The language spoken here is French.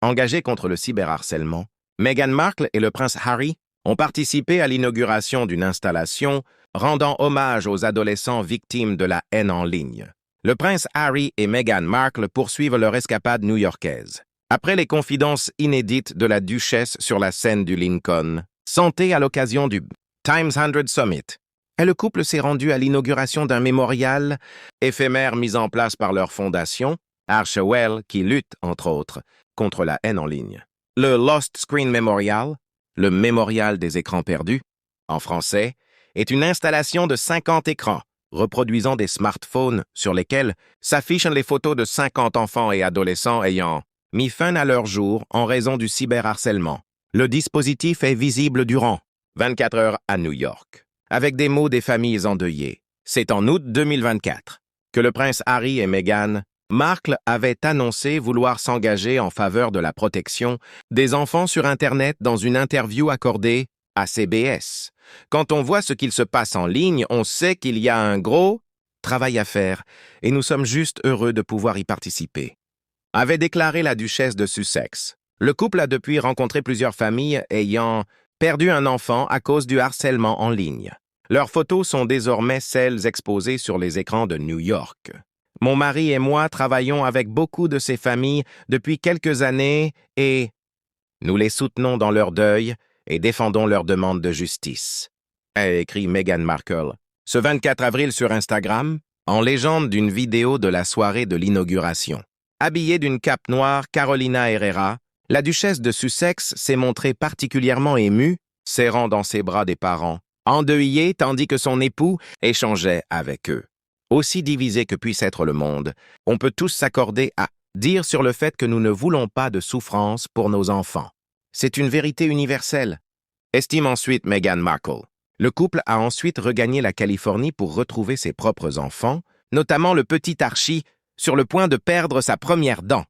Engagés contre le cyberharcèlement, Meghan Markle et le prince Harry ont participé à l'inauguration d'une installation rendant hommage aux adolescents victimes de la haine en ligne. Le prince Harry et Meghan Markle poursuivent leur escapade new-yorkaise. Après les confidences inédites de la duchesse sur la scène du Lincoln, sentées à l'occasion du Times 100 Summit, le couple s'est rendu à l'inauguration d'un mémorial éphémère mis en place par leur fondation, Archewell, qui lutte, entre autres, contre la haine en ligne. Le Lost Screen Memorial, le mémorial des écrans perdus, en français, est une installation de 50 écrans, reproduisant des smartphones sur lesquels s'affichent les photos de 50 enfants et adolescents ayant mis fin à leur jour en raison du cyberharcèlement. Le dispositif est visible durant 24 heures à New York, avec des mots des familles endeuillées. C'est en août 2024 que le prince Harry et Meghan Markle avaient annoncé vouloir s'engager en faveur de la protection des enfants sur Internet dans une interview accordée à CBS. Quand on voit ce qu'il se passe en ligne, on sait qu'il y a un gros travail à faire et nous sommes juste heureux de pouvoir y participer, avait déclaré la duchesse de Sussex. Le couple a depuis rencontré plusieurs familles ayant perdu un enfant à cause du harcèlement en ligne. Leurs photos sont désormais celles exposées sur les écrans de New York. Mon mari et moi travaillons avec beaucoup de ces familles depuis quelques années et nous les soutenons dans leur deuil et défendons leurs demandes de justice, a écrit Meghan Markle ce 24 avril sur Instagram, en légende d'une vidéo de la soirée de l'inauguration. Habillée d'une cape noire Carolina Herrera, la duchesse de Sussex s'est montrée particulièrement émue, serrant dans ses bras des parents, endeuillée tandis que son époux échangeait avec eux. Aussi divisé que puisse être le monde, on peut tous s'accorder à dire sur le fait que nous ne voulons pas de souffrance pour nos enfants. C'est une vérité universelle, estime ensuite Meghan Markle. Le couple a ensuite regagné la Californie pour retrouver ses propres enfants, notamment le petit Archie, sur le point de perdre sa première dent.